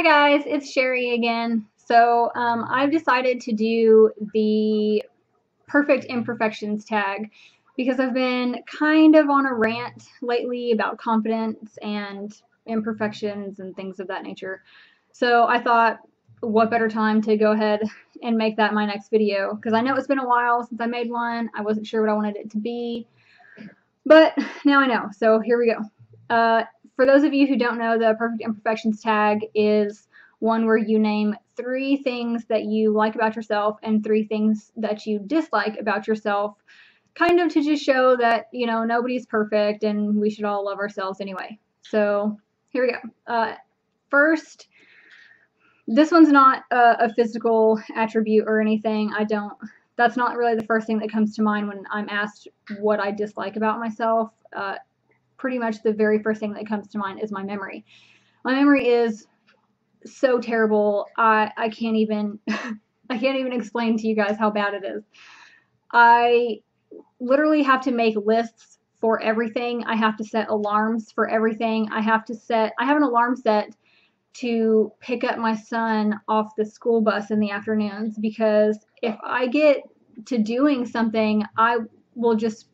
guys, it's Sherry again. So I've decided to do the Perfect Imperfections tag because I've been kind of on a rant lately about confidence and imperfections and things of that nature. So I thought, what better time to go ahead and make that my next video, because I know it's been a while since I made one. I wasn't sure what I wanted it to be, but now I know. So here we go. For those of you who don't know, the Perfect Imperfections tag is one where you name 3 things that you like about yourself and 3 things that you dislike about yourself, kind of to just show that, you know, nobody's perfect and we should all love ourselves anyway. So here we go. First, this one's not a physical attribute or anything. That's not really the first thing that comes to mind when I'm asked what I dislike about myself. Pretty much the very first thing that comes to mind is my memory. My memory is so terrible. I can't even I can't even explain to you guys how bad it is. I literally have to make lists for everything. I have to set alarms for everything. I have an alarm set to pick up my son off the school bus in the afternoons, because if I get to doing something, I will just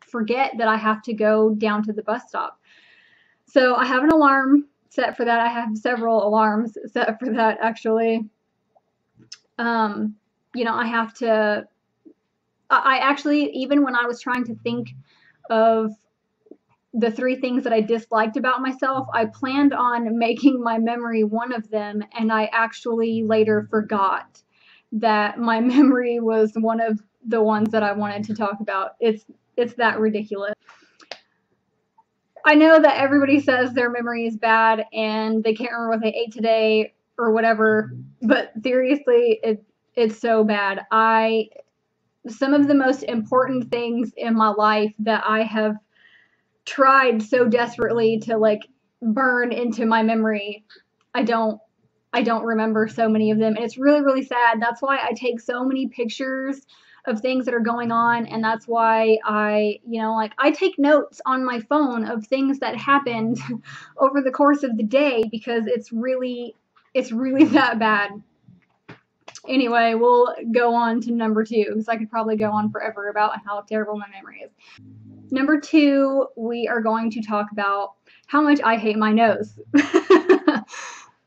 forget that I have to go down to the bus stop. So I have an alarm set for that. I have several alarms set for that, actually. You know, I actually, even when I was trying to think of the 3 things that I disliked about myself, I planned on making my memory one of them, and I actually later forgot that my memory was one of the ones that I wanted to talk about. It's that ridiculous. I know that everybody says their memory is bad and they can't remember what they ate today or whatever, but seriously, it's so bad. Some of the most important things in my life that I have tried so desperately to like burn into my memory, I don't remember so many of them, and it's really, really sad. That's why I take so many pictures of things that are going on, and that's why I take notes on my phone of things that happened over the course of the day, because it's really that bad. Anyway, we'll go on to number 2, because I could probably go on forever about how terrible my memory is. Number 2, we are going to talk about how much I hate my nose.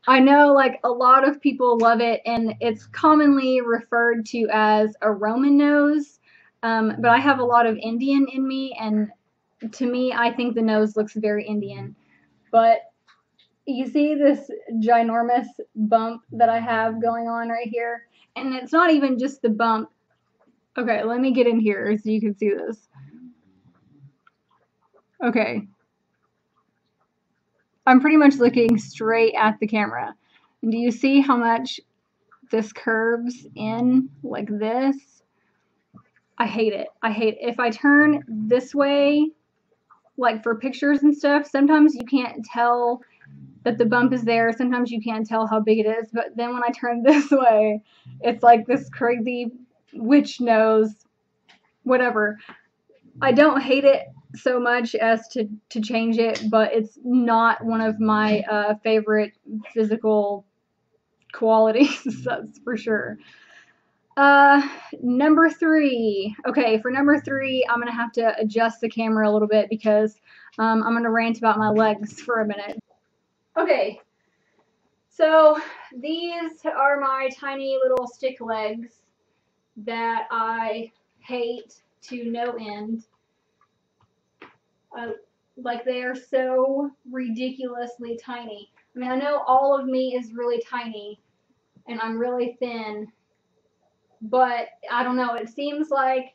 I know, like, a lot of people love it, and it's commonly referred to as a Roman nose, but I have a lot of Indian in me, and to me, I think the nose looks very Indian. But you see this ginormous bump that I have going on right here, and it's not even just the bump. Okay, let me get in here so you can see this. Okay. I'm pretty much looking straight at the camera. And do you see how much this curves in like this? I hate it. I hate it. If I turn this way, like for pictures and stuff, sometimes you can't tell that the bump is there. Sometimes you can't tell how big it is. But then when I turn this way, it's like this crazy witch nose, whatever. I don't hate it so much as to change it, but it's not one of my favorite physical qualities, that's for sure. Number 3. Okay, for number 3, I'm gonna have to adjust the camera a little bit because I'm gonna rant about my legs for a minute. Okay, so these are my tiny little stick legs that I hate to no end. Like, they are so ridiculously tiny. I mean, I know all of me is really tiny and I'm really thin, but I don't know, it seems like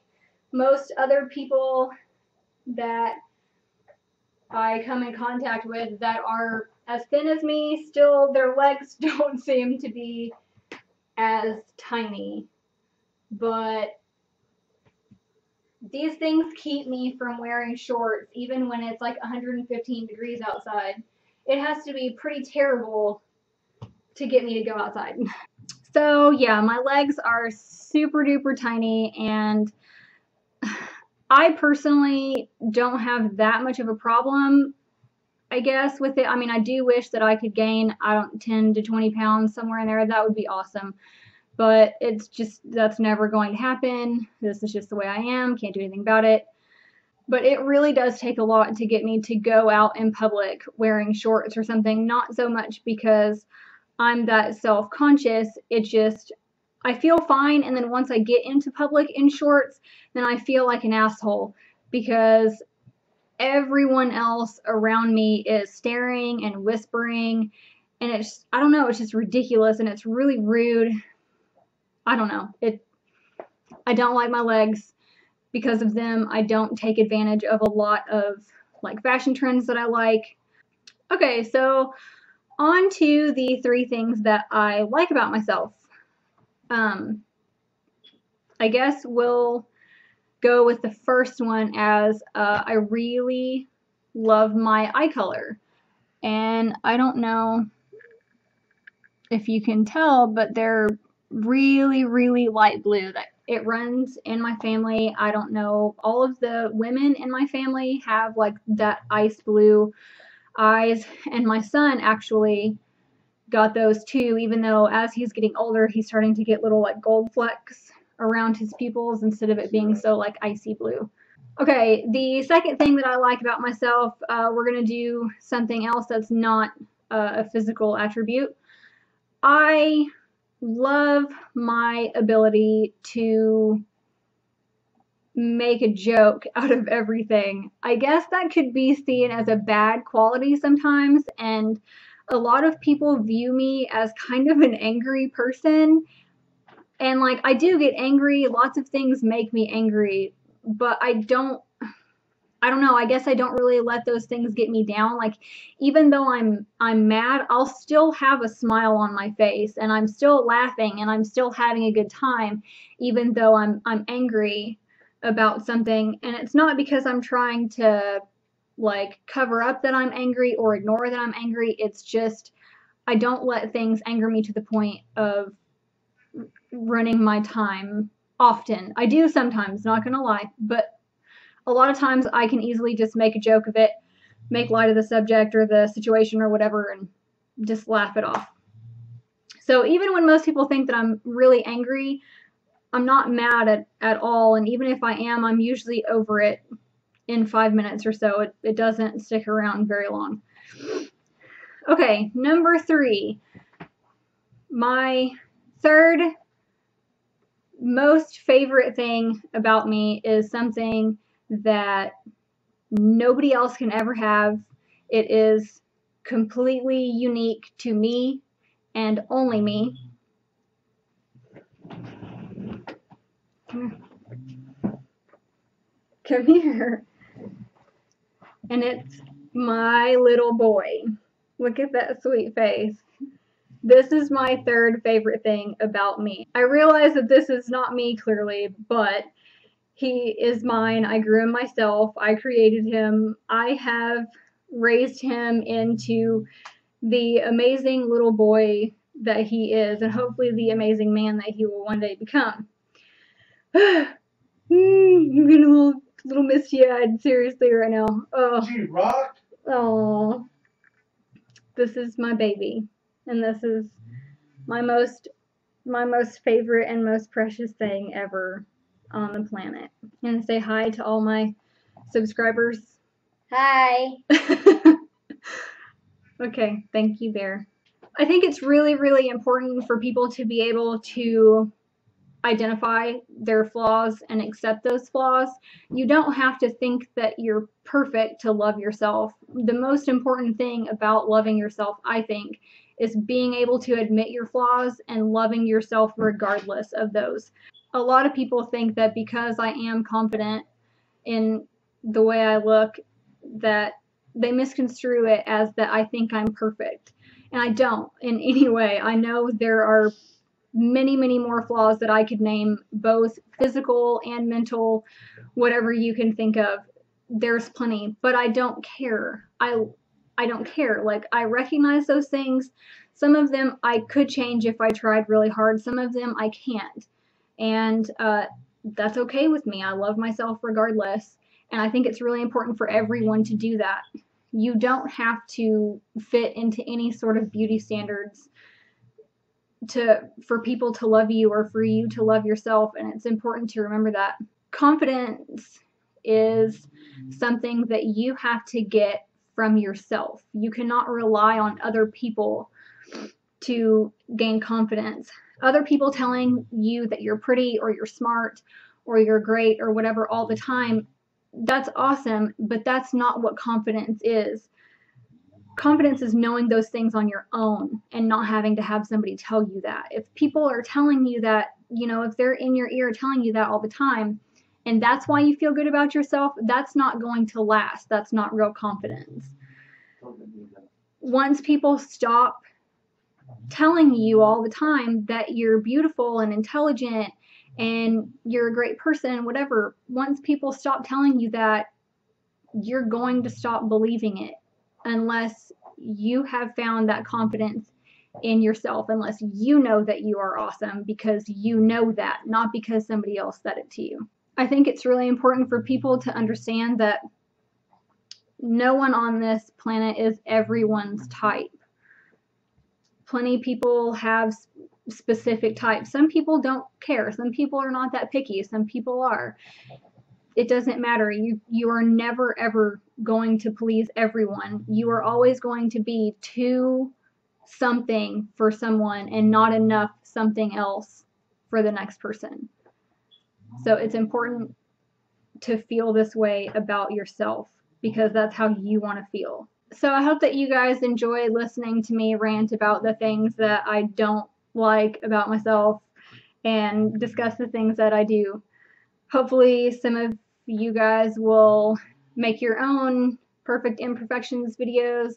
most other people that I come in contact with that are as thin as me, still their legs don't seem to be as tiny. But these things keep me from wearing shorts even when it's like 115 degrees outside. It has to be pretty terrible to get me to go outside. So yeah, my legs are super duper tiny, and I personally don't have that much of a problem I guess with it, I mean, I do wish that I could gain, I don't, 10 to 20 pounds somewhere in there. That would be awesome. But it's just, that's never going to happen. This is just the way I am. Can't do anything about it. But it really does take a lot to get me to go out in public wearing shorts or something. Not so much because I'm that self-conscious. It just, I feel fine. And then once I get into public in shorts, then I feel like an asshole because everyone else around me is staring and whispering. And it's, I don't know, it's just ridiculous and it's really rude. I don't know. I don't like my legs because of them. I don't take advantage of a lot of like fashion trends that I like. Okay, so on to the 3 things that I like about myself. I guess we'll go with the first one as I really love my eye color. And I don't know if you can tell, but they're really, really light blue. That it runs in my family. I don't know. All of the women in my family have like that ice blue eyes, and my son actually got those too, even though as he's getting older, he's starting to get little like gold flecks around his pupils instead of it being so like icy blue. Okay, the second thing that I like about myself, we're going to do something else that's not a physical attribute. I love my ability to make a joke out of everything. I guess that could be seen as a bad quality sometimes, and a lot of people view me as kind of an angry person. And like, I do get angry, lots of things make me angry, but I don't know, I guess I don't really let those things get me down. Like, even though I'm mad, I'll still have a smile on my face and I'm still laughing and I'm still having a good time even though I'm angry about something. And it's not because I'm trying to like cover up that I'm angry or ignore that I'm angry. It's just I don't let things anger me to the point of running my time often. I do sometimes, not gonna lie, but a lot of times I can easily just make a joke of it, make light of the subject or the situation or whatever, and just laugh it off. So even when most people think that I'm really angry, I'm not mad at all. And even if I am, I'm usually over it in 5 minutes or so. It doesn't stick around very long. Okay, number 3. My third most favorite thing about me is something that nobody else can ever have. It is completely unique to me and only me. Come here. And it's my little boy. Look at that sweet face. This is my third favorite thing about me. I realize that this is not me clearly, but he is mine. I grew him myself. I created him. I have raised him into the amazing little boy that he is, and hopefully the amazing man that he will one day become. I'm getting a little misty-eyed, seriously, right now. Oh. She rocked. Oh. This is my baby, and this is my most favorite and most precious thing ever on the planet. And say hi to all my subscribers. Hi. Okay, thank you, Bear. I think it's really, really important for people to be able to identify their flaws and accept those flaws. You don't have to think that you're perfect to love yourself. The most important thing about loving yourself, I think, is being able to admit your flaws and loving yourself regardless of those. A lot of people think that because I am confident in the way I look, that they misconstrue it as that I think I'm perfect. And I don't in any way. I know there are many, many more flaws that I could name, both physical and mental, whatever you can think of. There's plenty, but I don't care. I don't care. Like, I recognize those things. Some of them I could change if I tried really hard. Some of them I can't. And that's okay with me. I love myself regardless. And I think it's really important for everyone to do that. You don't have to fit into any sort of beauty standards for people to love you or for you to love yourself, and it's important to remember that. Confidence is something that you have to get from yourself. You cannot rely on other people to gain confidence. Other people telling you that you're pretty or you're smart or you're great or whatever all the time, that's awesome, but that's not what confidence is. Confidence is knowing those things on your own and not having to have somebody tell you that. If people are telling you that, if they're in your ear telling you that all the time, and that's why you feel good about yourself, that's not going to last. That's not real confidence. Once people stop telling you all the time that you're beautiful and intelligent and you're a great person, whatever, once people stop telling you that, you're going to stop believing it unless you have found that confidence in yourself, unless you know that you are awesome because you know that, not because somebody else said it to you. I think it's really important for people to understand that no one on this planet is everyone's type. Plenty of people have specific types. Some people don't care. Some people are not that picky. Some people are. It doesn't matter. You are never ever going to please everyone. You are always going to be too something for someone and not enough something else for the next person. So it's important to feel this way about yourself because that's how you want to feel. So I hope that you guys enjoy listening to me rant about the things that I don't like about myself and discuss the things that I do. Hopefully some of you guys will make your own Perfect Imperfections videos.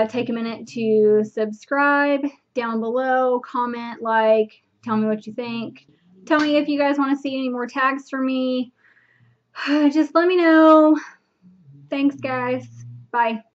Take a minute to subscribe down below, comment, like, tell me what you think. Tell me if you guys want to see any more tags from me. Just let me know. Thanks, guys. Bye.